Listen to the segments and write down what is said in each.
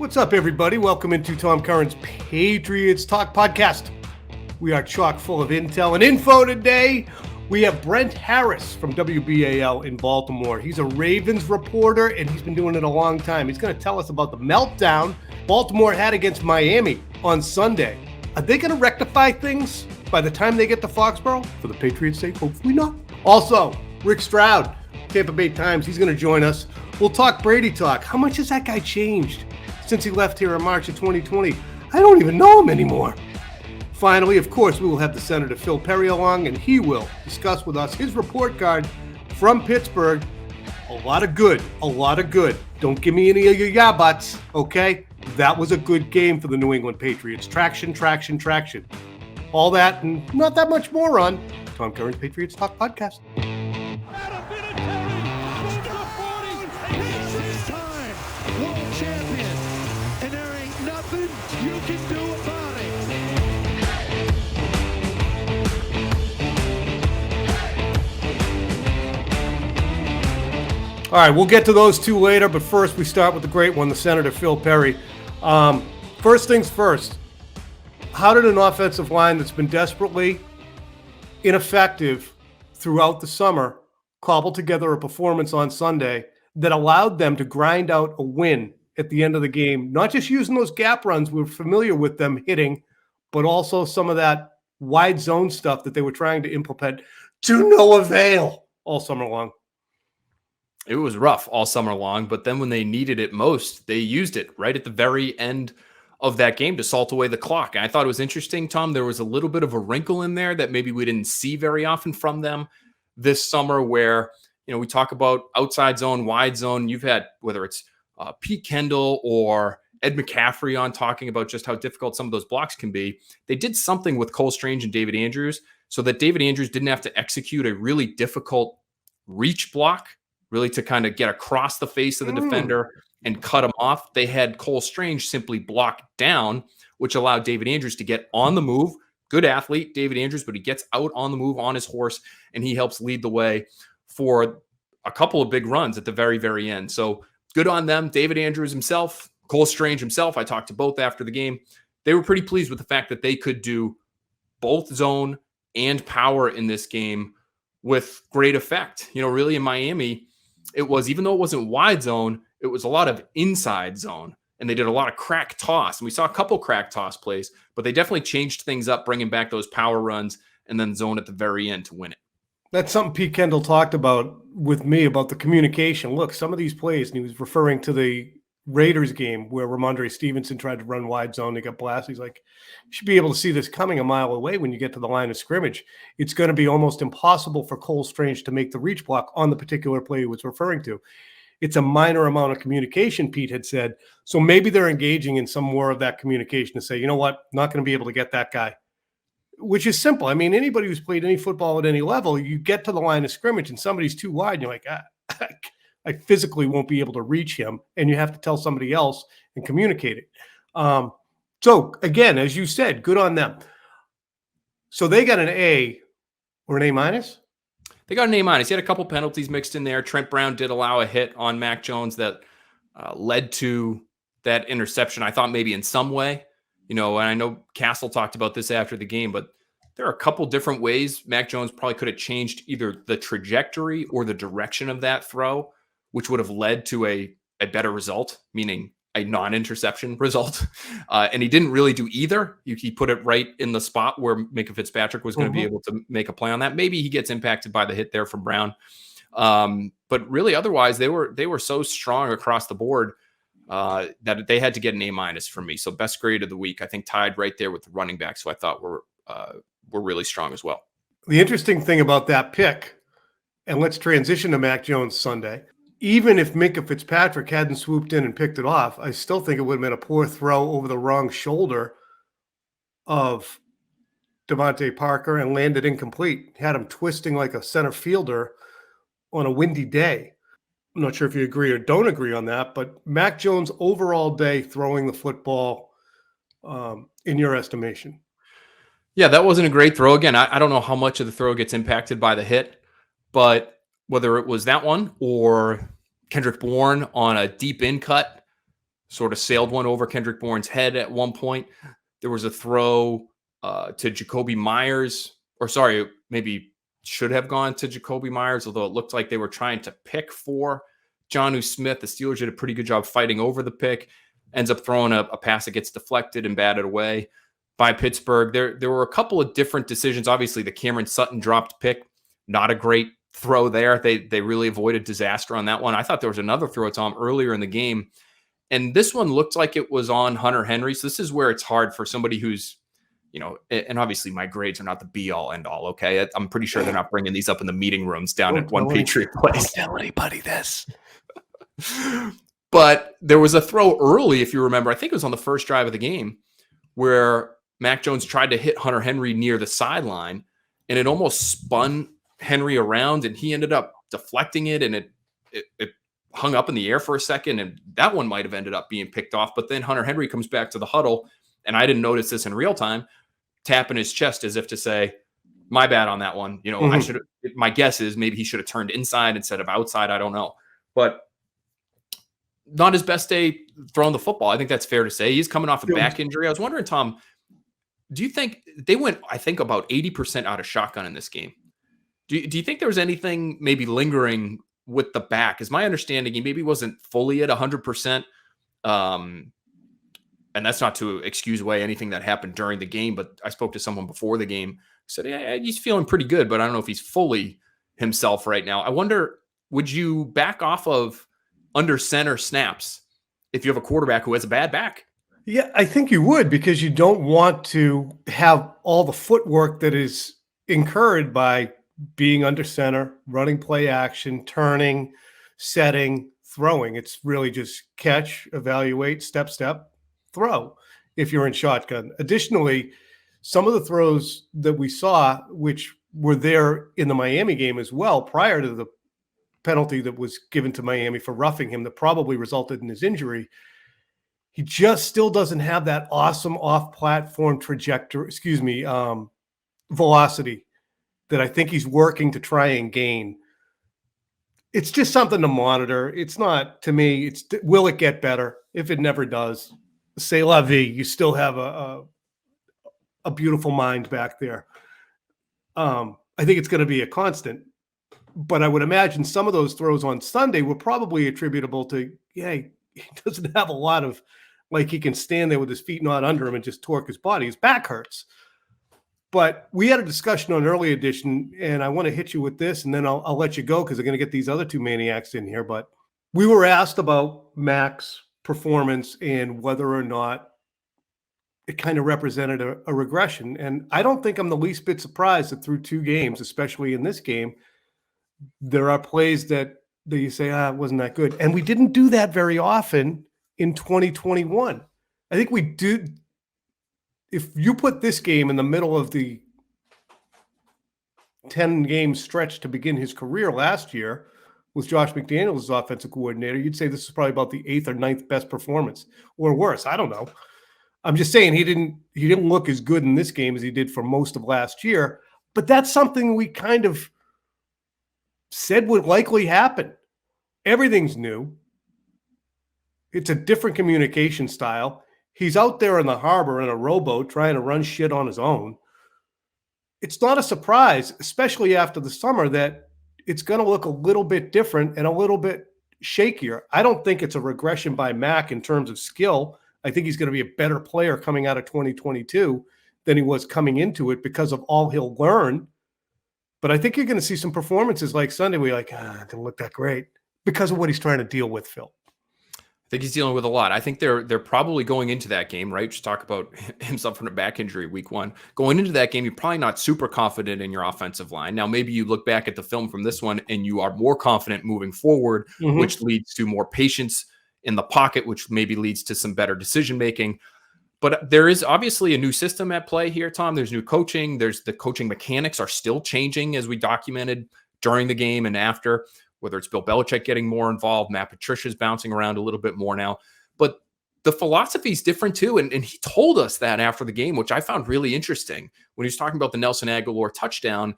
What's up, everybody? Welcome into Tom Curran's Patriots Talk podcast. We are chock full of intel and info today. We have Brent Harris from WBAL in Baltimore. He's a Ravens reporter, and he's been doing it a long time. He's going to tell us about the meltdown Baltimore had against Miami on Sunday. Are they going to rectify things by the time they get to Foxborough? For the Patriots' sake, hopefully not. Also, Rick Stroud, Tampa Bay Times, he's going to join us. We'll talk Brady talk. How much has that guy changed since he left here in March of 2020? I don't even know him anymore. Finally, of course, we will have the Senator Phil Perry along, and he will discuss with us his report card from Pittsburgh. A lot of good. Don't give me any of your yeah-buts, okay? That was a good game for the New England Patriots. Traction. All that and not that much more on Tom Curran's Patriots Talk podcast. All right, we'll get to those two later, but first we start with the great one, the Senator Phil Perry. First things first, how did an offensive line that's been desperately ineffective throughout the summer cobble together a performance on Sunday that allowed them to grind out a win at the end of the game, not just using those gap runs we were familiar with them hitting, but also some of that wide zone stuff that they were trying to implement to no avail all summer long? It was rough all summer long, but then when they needed it most, they used it right at the very end of that game to salt away the clock. And I thought it was interesting, Tom. There was a little bit of a wrinkle in there that maybe we didn't see very often from them this summer where, we talk about outside zone, wide zone. You've had, whether it's Pete Kendall or Ed McCaffrey on talking about just how difficult some of those blocks can be. They did something with Cole Strange and David Andrews so that David Andrews didn't have to execute a really difficult reach block, really to kind of get across the face of the defender and cut him off. They had Cole Strange simply block down, which allowed David Andrews to get on the move. Good athlete, David Andrews, but he gets out on the move on his horse, and he helps lead the way for a couple of big runs at the very, very end. So good on them. David Andrews himself, Cole Strange himself, I talked to both after the game. They were pretty pleased with the fact that they could do both zone and power in this game with great effect. Really in Miami, it was, even though it wasn't wide zone, it was a lot of inside zone, and they did a lot of crack toss. And we saw a couple crack toss plays, but they definitely changed things up, bringing back those power runs and then zone at the very end to win it. That's something Pete Kendall talked about with me about the communication. Look, some of these plays, and he was referring to the Raiders game where Ramondre Stevenson tried to run wide zone. They got blasted. He's like, you should be able to see this coming a mile away when you get to the line of scrimmage. It's going to be almost impossible for Cole Strange to make the reach block on the particular play he was referring to. It's a minor amount of communication, Pete had said. So maybe they're engaging in some more of that communication to say, you know what, not going to be able to get that guy, which is simple. I mean, anybody who's played any football at any level, you get to the line of scrimmage and somebody's too wide and you're like, I physically won't be able to reach him, and you have to tell somebody else and communicate it. So again, as you said, good on them. So they got an A or an A minus? They got an A minus. He had a couple penalties mixed in there. Trent Brown did allow a hit on Mac Jones that led to that interception. I thought maybe in some way, and I know Castle talked about this after the game, but there are a couple different ways Mac Jones probably could have changed either the trajectory or the direction of that throw, which would have led to a better result, meaning a non-interception result. And he didn't really do either. He put it right in the spot where Minka Fitzpatrick was going to be able to make a play on that. Maybe he gets impacted by the hit there from Brown. But really, otherwise, they were so strong across the board that they had to get an A minus from me. So best grade of the week, I think, tied right there with the running back. So I thought were really strong as well. The interesting thing about that pick, and let's transition to Mac Jones Sunday. Even if Minka Fitzpatrick hadn't swooped in and picked it off, I still think it would have been a poor throw over the wrong shoulder of Devontae Parker and landed incomplete. Had him twisting like a center fielder on a windy day. I'm not sure if you agree or don't agree on that, but Mac Jones overall day throwing the football in your estimation? Yeah, that wasn't a great throw. Again, I don't know how much of the throw gets impacted by the hit, but whether it was that one or Kendrick Bourne on a deep in cut, sort of sailed one over Kendrick Bourne's head at one point. There was a throw to Jacoby Myers, or sorry, maybe should have gone to Jacoby Myers, although it looked like they were trying to pick for Jonnu Smith. The Steelers did a pretty good job fighting over the pick, ends up throwing a pass that gets deflected and batted away by Pittsburgh. There were a couple of different decisions. Obviously, the Cameron Sutton dropped pick, not a great throw there. They really avoided disaster on that one. I thought there was another throw, Tom, earlier in the game, and this one looked like it was on Hunter Henry. So this is where it's hard for somebody who's, and obviously my grades are not the be all end all. Okay. I'm pretty sure they're not bringing these up in the meeting rooms down at One Patriot Place. Don't tell anybody this. But there was a throw early, if you remember, I think it was on the first drive of the game, where Mac Jones tried to hit Hunter Henry near the sideline, and it almost spun Henry around, and he ended up deflecting it, and it hung up in the air for a second, and that one might have ended up being picked off. But then Hunter Henry comes back to the huddle, and I didn't notice this in real time, tapping his chest as if to say, my bad on that one. I should have, my guess is maybe he should have turned inside instead of outside. I don't know. But not his best day throwing the football. I think that's fair to say. He's coming off a back injury. I was wondering, Tom, do you think they went, I think, about 80% out of shotgun in this game? Do you think there was anything maybe lingering with the back? Is my understanding he maybe wasn't fully at 100%. And that's not to excuse away anything that happened during the game, but I spoke to someone before the game who said, yeah, he's feeling pretty good, but I don't know if he's fully himself right now. I wonder, would you back off of under center snaps if you have a quarterback who has a bad back? Yeah, I think you would, because you don't want to have all the footwork that is incurred by being under center, running play action, turning, setting, throwing. It's really just catch, evaluate, step, throw if you're in shotgun. Additionally, some of the throws that we saw, which were there in the Miami game as well, prior to the penalty that was given to Miami for roughing him that probably resulted in his injury, he just still doesn't have that awesome off-platform velocity that I think he's working to try and gain. It's just something to monitor. It's not, to me, will it get better? If it never does, c'est la vie. You still have a beautiful mind back there. I think it's going to be a constant. But I would imagine some of those throws on Sunday were probably attributable to, he doesn't have a lot of, like, he can stand there with his feet not under him and just torque his body. His back hurts. But we had a discussion on early edition, and I want to hit you with this, and then I'll let you go because I'm going to get these other two maniacs in here. But we were asked about Mac's performance and whether or not it kind of represented a regression. And I don't think I'm the least bit surprised that through two games, especially in this game, there are plays that you say, it wasn't that good. And we didn't do that very often in 2021. I think we do. If you put this game in the middle of the 10-game stretch to begin his career last year with Josh McDaniels as offensive coordinator, you'd say this is probably about the 8th or 9th best performance, or worse. I don't know. I'm just saying he didn't look as good in this game as he did for most of last year. But that's something we kind of said would likely happen. Everything's new. It's a different communication style. He's out there in the harbor in a rowboat trying to run shit on his own. It's not a surprise, especially after the summer, that it's going to look a little bit different and a little bit shakier. I don't think it's a regression by Mac in terms of skill. I think he's going to be a better player coming out of 2022 than he was coming into it because of all he'll learn. But I think you're going to see some performances like Sunday where you're like, it didn't look that great because of what he's trying to deal with, Phil. I think he's dealing with a lot. I think they're probably going into that game, right? Just talk about him suffering a back injury week 1. Going into that game, you're probably not super confident in your offensive line. Now, maybe you look back at the film from this one and you are more confident moving forward, which leads to more patience in the pocket, which maybe leads to some better decision-making. But there is obviously a new system at play here, Tom. There's new coaching. There's the coaching mechanics are still changing, as we documented during the game and after, whether it's Bill Belichick getting more involved, Matt Patricia's bouncing around a little bit more now. But the philosophy is different too. And he told us that after the game, which I found really interesting. When he was talking about the Nelson Aguilar touchdown,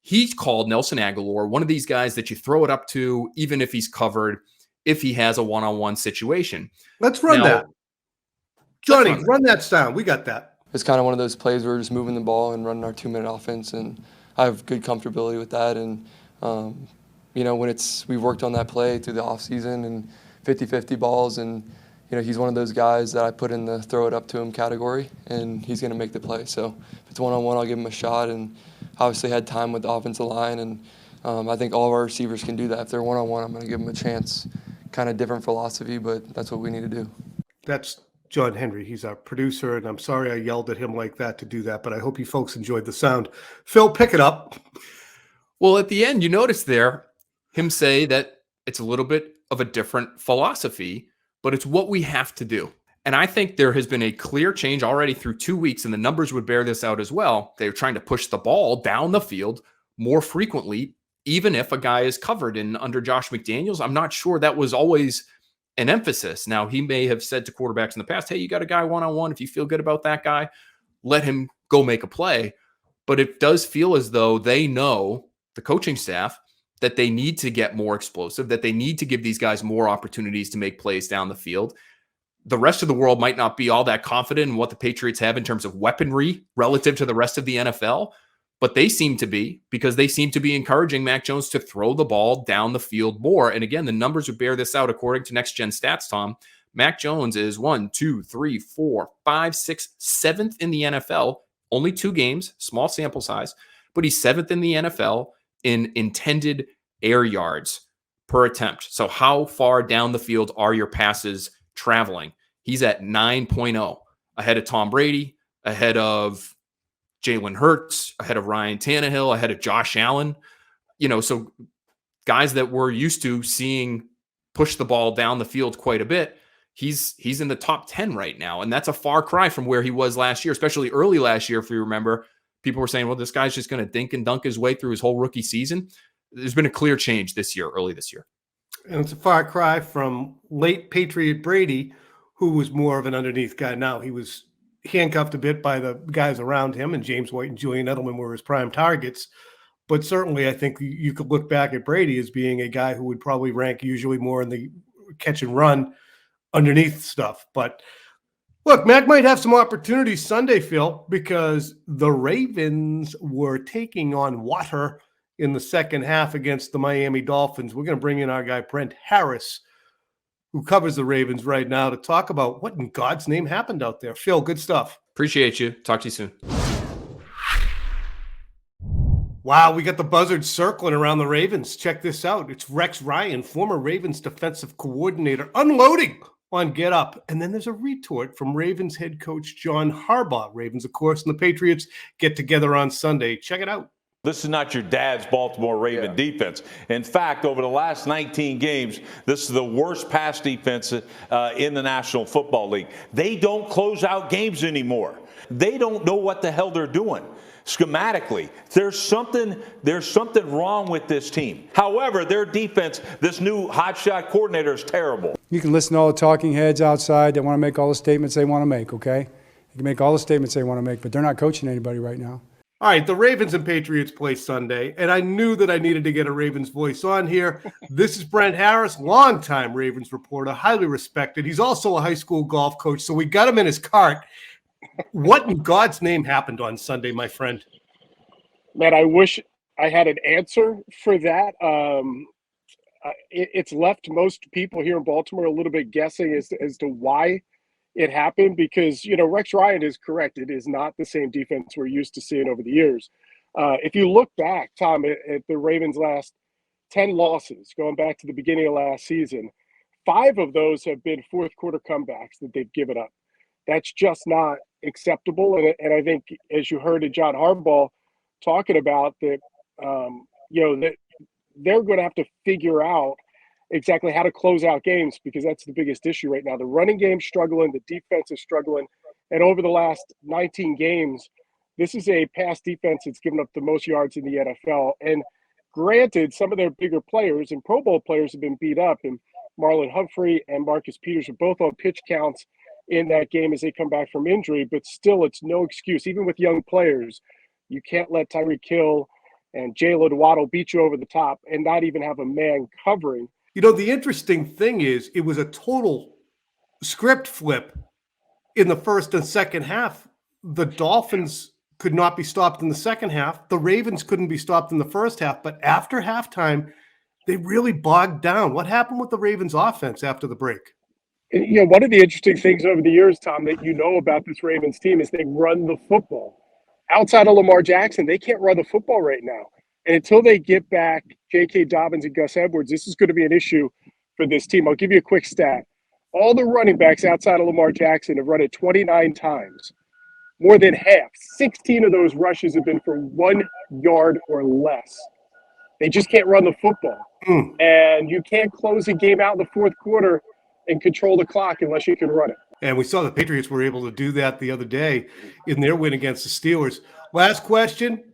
he called Nelson Aguilar one of these guys that you throw it up to, even if he's covered. if he has a one-on-one situation. Let's run Now, that. Johnny, run that sound. We got that. It's kind of one of those plays where we're just moving the ball and running our 2-minute offense, and I have good comfortability with that. And, when we've worked on that play through the offseason and 50-50 balls, and, he's one of those guys that I put in the throw it up to him category, and he's going to make the play. So if it's one-on-one, I'll give him a shot, and obviously had time with the offensive line, and I think all of our receivers can do that. If they're one-on-one, I'm going to give them a chance. Kind of different philosophy, but that's what we need to do. That's John Henry. He's our producer, and I'm sorry I yelled at him like that to do that, but I hope you folks enjoyed the sound. Phil, pick it up. Well, at the end, you notice there him say that it's a little bit of a different philosophy, but it's what we have to do. And I think there has been a clear change already through 2 weeks, and the numbers would bear this out as well. They're trying to push the ball down the field more frequently, even if a guy is covered. And under Josh McDaniels, I'm not sure that was always an emphasis. Now, he may have said to quarterbacks in the past, hey, you got a guy one-on-one. If you feel good about that guy, let him go make a play. But it does feel as though they know, the coaching staff, that they need to get more explosive, that they need to give these guys more opportunities to make plays down the field. The rest of the world might not be all that confident in what the Patriots have in terms of weaponry relative to the rest of the NFL, but they seem to be, because they seem to be encouraging Mac Jones to throw the ball down the field more. And again, the numbers would bear this out according to Next Gen Stats, Tom. Mac Jones is 1, 2, 3, 4, 5, 6, 7th in the NFL. Only 2 games, small sample size, but he's 7th in the NFL in intended air yards per attempt. So how far down the field are your passes traveling? He's at 9.0, ahead of Tom Brady, ahead of Jalen Hurts, ahead of Ryan Tannehill, ahead of Josh Allen. So guys that we're used to seeing push the ball down the field quite a bit, he's in the top 10 right now. And that's a far cry from where he was last year, especially early last year. If you remember, people were saying, well, this guy's just going to dink and dunk his way through his whole rookie season. There's been a clear change this year, early this year. And it's a far cry from late Patriot Brady, who was more of an underneath guy. Now he was handcuffed a bit by the guys around him, and James White and Julian Edelman were his prime targets. But certainly I think you could look back at Brady as being a guy who would probably rank usually more in the catch and run underneath stuff. But look, Mac might have some opportunities Sunday, Phil, because the Ravens were taking on water in the second half against the Miami Dolphins. We're going to bring in our guy, Brent Harris, who covers the Ravens right now, to talk about what in God's name happened out there. Phil, good stuff. Appreciate you. Talk to you soon. Wow, we got the buzzard circling around the Ravens. Check this out. It's Rex Ryan, former Ravens defensive coordinator, unloading on Get Up. And then there's a retort from Ravens head coach John Harbaugh. Ravens, of course, and the Patriots get together on Sunday. Check it out. This is not your dad's Baltimore Raven defense. In fact, over the last 19 games, this is the worst pass defense in the National Football League. They don't close out games anymore. They don't know what the hell they're doing. Schematically, there's something wrong with this team. However, their defense, this new hotshot coordinator, is terrible. You can listen to all the talking heads outside that want to make all the statements they want to make, okay? You can make all the statements they want to make, but they're not coaching anybody right now. All right, the Ravens and Patriots play Sunday, and I knew that I needed to get a Ravens voice on here. This is Brent Harris, longtime Ravens reporter, highly respected. He's also a high school golf coach, so we got him in his cart. What in God's name happened on Sunday, my friend? Man, I wish I had an answer for that. It's left most people here in Baltimore a little bit guessing as to why it happened, because, Rex Ryan is correct. It is not the same defense we're used to seeing over the years. If you look back, Tom, at the Ravens' last 10 losses, going back to the beginning of last season, 5 of those have been fourth quarter comebacks that they've given up. That's just not acceptable. And I think, as you heard in John Harbaugh talking about that, that they're going to have to figure out exactly how to close out games, because that's the biggest issue right now. The running game's struggling, the defense is struggling, and over the last 19 games, this is a pass defense that's given up the most yards in the NFL. And granted, some of their bigger players and Pro Bowl players have been beat up, and Marlon Humphrey and Marcus Peters are both on pitch counts in that game as they come back from injury, but still, it's no excuse. Even with young players, you can't let Tyreek Hill and Jalen Waddle beat you over the top and not even have a man covering. You know, the interesting thing is it was a total script flip in the first and second half. The Dolphins could not be stopped in the second half. The Ravens couldn't be stopped in the first half. But after halftime, they really bogged down. What happened with the Ravens offense after the break? You know, one of the interesting things over the years, Tom, that you know about this Ravens team is they run the football. Outside of Lamar Jackson, they can't run the football right now. And until they get back J.K. Dobbins and Gus Edwards, this is going to be an issue for this team. I'll give you a quick stat. All the running backs outside of Lamar Jackson have run it 29 times. More than half, 16 of those rushes have been for 1 yard or less. They just can't run the football. And you can't close a game out in the fourth quarter and control the clock unless you can run it. And we saw the Patriots were able to do that the other day in their win against the Steelers. Last question.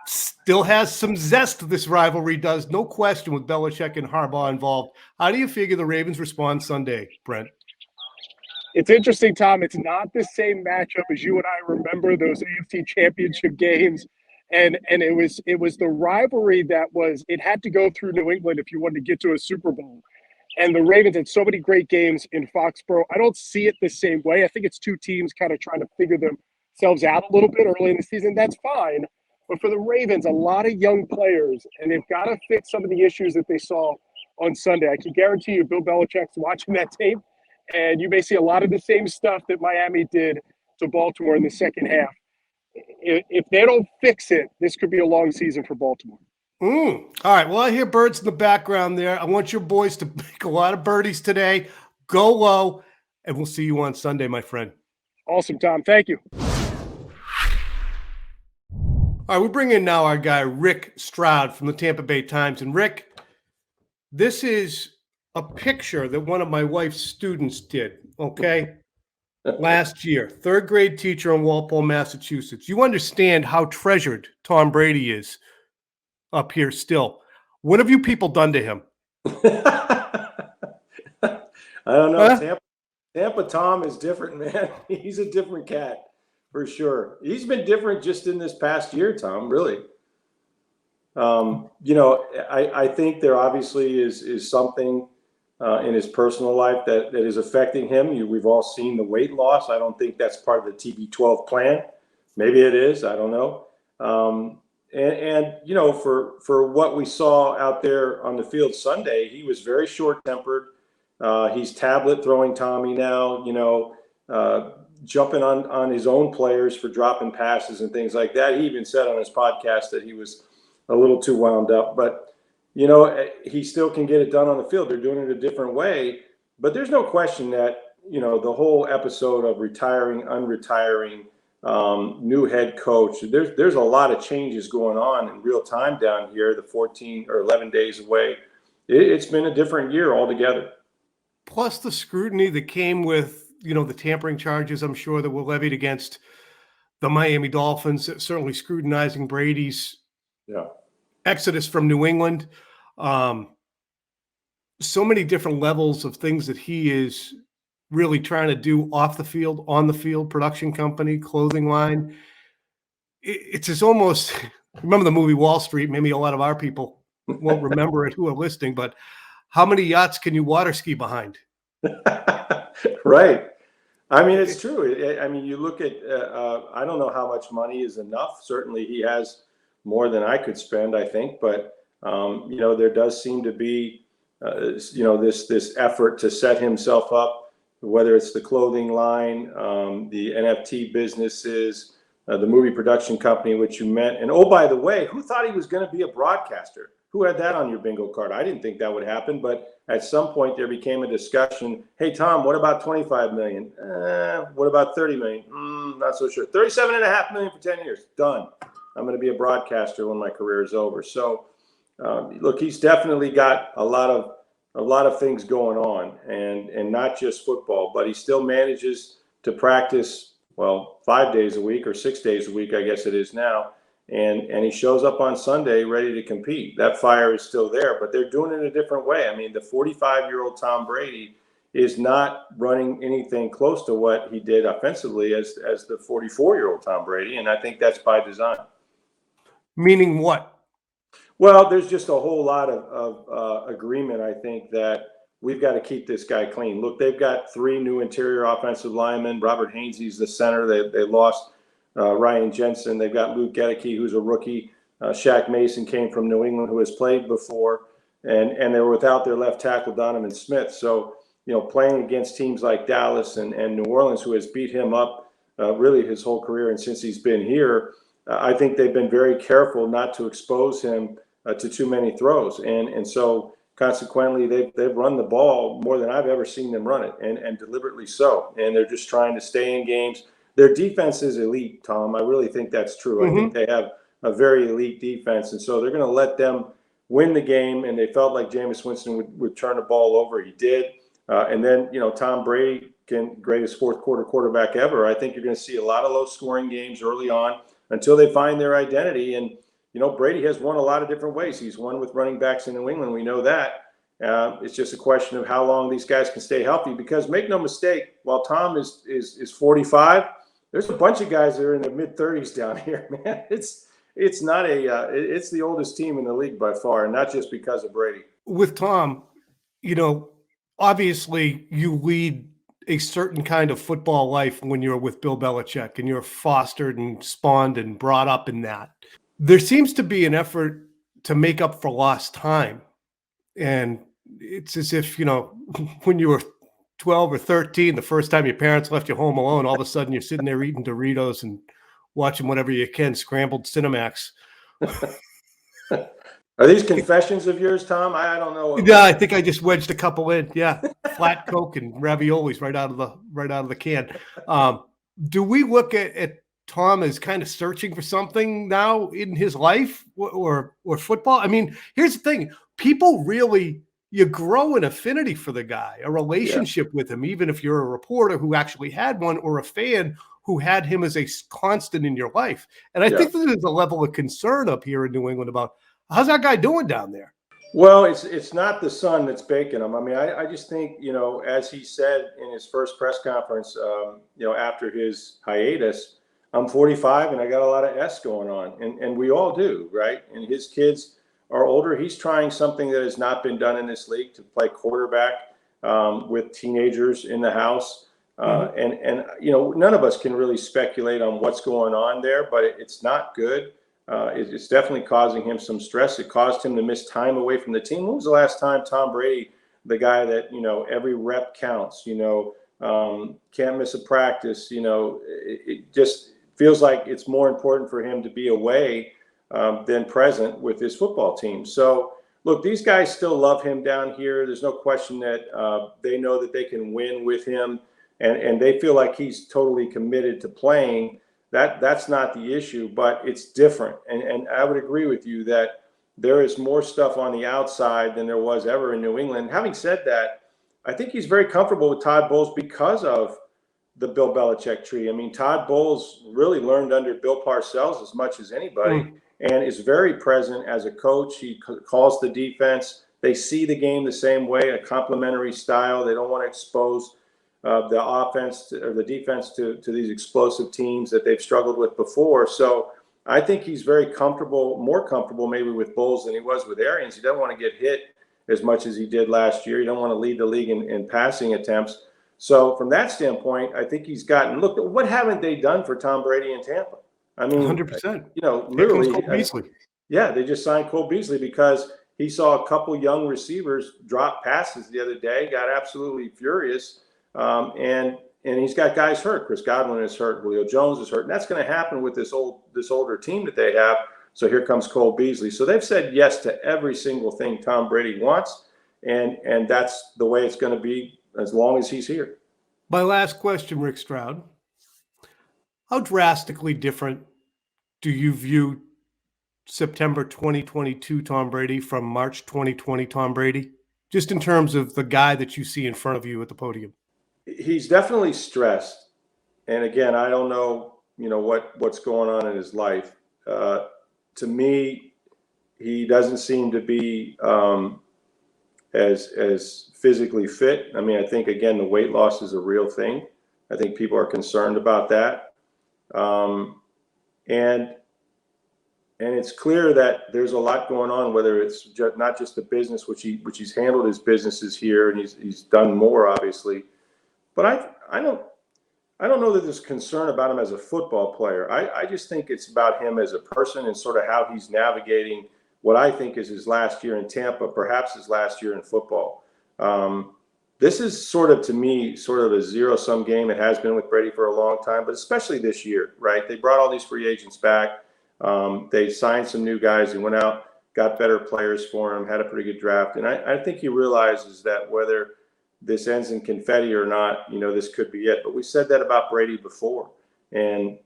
Still has some zest, this rivalry does, no question, with Belichick and Harbaugh involved. How do you figure the Ravens respond Sunday, Brent? It's interesting, Tom. It's not the same matchup as you and I remember those AFC Championship games. And it was the rivalry that it had to go through New England if you wanted to get to a Super Bowl. And the Ravens had so many great games in Foxborough. I don't see it the same way. I think it's two teams kind of trying to figure themselves out a little bit early in the season. That's fine. But for the Ravens, a lot of young players, and they've got to fix some of the issues that they saw on Sunday. I can guarantee you Bill Belichick's watching that tape, and you may see a lot of the same stuff that Miami did to Baltimore in the second half. If they don't fix it, this could be a long season for Baltimore. All right. Well, I hear birds in the background there. I want your boys to make a lot of birdies today. Go low, and we'll see you on Sunday, my friend. Awesome, Tom. Thank you. All right, we bring in now our guy, Rick Stroud from the Tampa Bay Times. And Rick, this is a picture that one of my wife's students did, okay? Last year, third grade teacher in Walpole, Massachusetts. You understand how treasured Tom Brady is up here still. What have you people done to him? I don't know. Tampa Tom is different, man. He's a different cat for sure. He's been different just in this past year, Tom, really. I think there obviously is something in his personal life that is affecting him. We've all seen the weight loss. I don't think that's part of the TB12 plan. Maybe it is. I don't know. For what we saw out there on the field Sunday, he was very short-tempered. He's tablet throwing Tommy now, jumping on his own players for dropping passes and things like that. He even said on his podcast that he was a little too wound up, but he still can get it done on the field. They're doing it a different way, but there's no question that, the whole episode of retiring, unretiring, new head coach, there's a lot of changes going on in real time down here, the 14 or 11 days away. It's been a different year altogether. Plus the scrutiny that came with, the tampering charges, I'm sure, that were levied against the Miami Dolphins, certainly scrutinizing Brady's exodus from New England. So many different levels of things that he is really trying to do off the field, on the field, production company, clothing line. It's almost, remember the movie Wall Street? Maybe a lot of our people won't remember it who are listening, but how many yachts can you water ski behind? Right. I mean, it's true. I mean, you look at, I don't know how much money is enough. Certainly he has more than I could spend, I think. But, there does seem to be, this effort to set himself up, whether it's the clothing line, the NFT businesses, the movie production company, which you met. And, oh, by the way, who thought he was going to be a broadcaster? Who had that on your bingo card? I didn't think that would happen, but at some point there became a discussion. Hey, Tom, what about 25 million? What about 30 million? Not so sure. 37.5 million for 10 years. Done. I'm going to be a broadcaster when my career is over. So, look, he's definitely got a lot of things going on, and not just football, but he still manages to practice, 5 days a week or 6 days a week, I guess it is now. And he shows up on Sunday ready to compete. That fire is still there, but they're doing it a different way. I mean, the 45-year-old Tom Brady is not running anything close to what he did offensively as the 44-year-old Tom Brady, and I think that's by design. Meaning what? Well, there's just a whole lot of agreement, I think, that we've got to keep this guy clean. Look, they've got 3 new interior offensive linemen. Robert Hainsey's the center. They lost Ryan Jensen. They've got Luke Gedeke, who's a rookie. Shaq Mason came from New England, who has played before. And they were without their left tackle, Donovan Smith. So, playing against teams like Dallas and New Orleans, who has beat him up really his whole career and since he's been here, I think they've been very careful not to expose him to too many throws. And so consequently, they've run the ball more than I've ever seen them run it, and deliberately so. And they're just trying to stay in games. Their defense is elite, Tom. I really think that's true. I think they have a very elite defense. And so they're going to let them win the game. And they felt like Jameis Winston would turn the ball over. He did. And then, Tom Brady, greatest fourth quarter quarterback ever. I think you're going to see a lot of low scoring games early on until they find their identity. And, Brady has won a lot of different ways. He's won with running backs in New England. We know that. It's just a question of how long these guys can stay healthy, because make no mistake, while Tom is 45, there's a bunch of guys that are in their mid 30s down here, man. It's not it's the oldest team in the league by far, and not just because of Brady. With Tom, obviously you lead a certain kind of football life when you're with Bill Belichick, and you're fostered and spawned and brought up in that. There seems to be an effort to make up for lost time. And it's as if, when you were 12 or 13, the first time your parents left you home alone, all of a sudden you're sitting there eating Doritos and watching whatever you can, scrambled Cinemax. Are these confessions of yours, Tom? I don't know. Yeah, I think I just wedged a couple in. Yeah, flat Coke and raviolis right out of the can. Do we look at Tom as kind of searching for something now in his life or football? I mean, here's the thing: people really, you grow an affinity for the guy, a relationship with him, even if you're a reporter who actually had one, or a fan who had him as a constant in your life. And I think there's a level of concern up here in New England about how's that guy doing down there. Well, it's not the sun that's baking him. I mean, I just think, as he said in his first press conference, after his hiatus, I'm 45 and I got a lot of S going on, and we all do, right? And his kids are older. He's trying something that has not been done in this league, to play quarterback with teenagers in the house. And none of us can really speculate on what's going on there, but it's not good. It's definitely causing him some stress. It caused him to miss time away from the team. When was the last time Tom Brady, the guy that, every rep counts, can't miss a practice, it just feels like it's more important for him to be away than present with his football team. So, look, these guys still love him down here. There's no question that they know that they can win with him, and they feel like he's totally committed to playing. That's not the issue, but it's different. And I would agree with you that there is more stuff on the outside than there was ever in New England. Having said that, I think he's very comfortable with Todd Bowles because of the Bill Belichick tree. I mean, Todd Bowles really learned under Bill Parcells as much as anybody, and is very present as a coach. He calls the defense. They see the game the same way, a complementary style. They don't want to expose the offense or the defense to these explosive teams that they've struggled with before. So I think he's very comfortable, more comfortable maybe with Bowles than he was with Arians. He doesn't want to get hit as much as he did last year. He don't want to lead the league in passing attempts. So from that standpoint, I think he's gotten, look, what haven't they done for Tom Brady in Tampa? I mean, 100%. Literally. Cole Beasley. Yeah, they just signed Cole Beasley because he saw a couple young receivers drop passes the other day, got absolutely furious. And he's got guys hurt. Chris Godwin is hurt. Julio Jones is hurt. And that's going to happen with this older team that they have. So here comes Cole Beasley. So they've said yes to every single thing Tom Brady wants. And that's the way it's going to be as long as he's here. My last question, Rick Stroud. How drastically different do you view September 2022 Tom Brady from March 2020 Tom Brady? Just in terms of the guy that you see in front of you at the podium. He's definitely stressed. And again, I don't know, what's going on in his life. To me, he doesn't seem to be as physically fit. I mean, I think, again, the weight loss is a real thing. I think people are concerned about that. And And it's clear that there's a lot going on, whether it's not just the business, which he's handled his businesses here, and he's done more, obviously. But I don't know that there's concern about him as a football player. I just think it's about him as a person and sort of how he's navigating what I think is his last year in Tampa, perhaps his last year in football. This is sort of, to me, sort of a zero-sum game. It has been with Brady for a long time, but especially this year, right? They brought all these free agents back. They signed some new guys and went out, got better players for him, had a pretty good draft. And I think he realizes that whether this ends in confetti or not, this could be it. But we said that about Brady before. And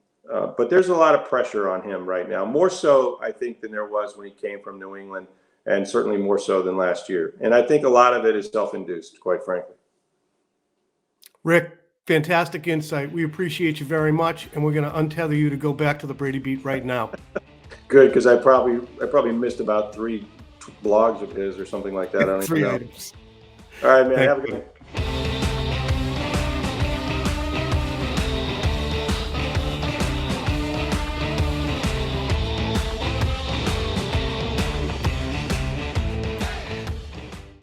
but there's a lot of pressure on him right now, more so, I think, than there was when he came from New England, and certainly more so than last year. And I think a lot of it is self-induced, quite frankly. Rick, fantastic insight. We appreciate you very much, and we're going to untether you to go back to the Brady beat right now. Good, because I probably missed about 3 blogs of his or something like that. I don't even know. Items. All right, man. Thank Have a good you. one.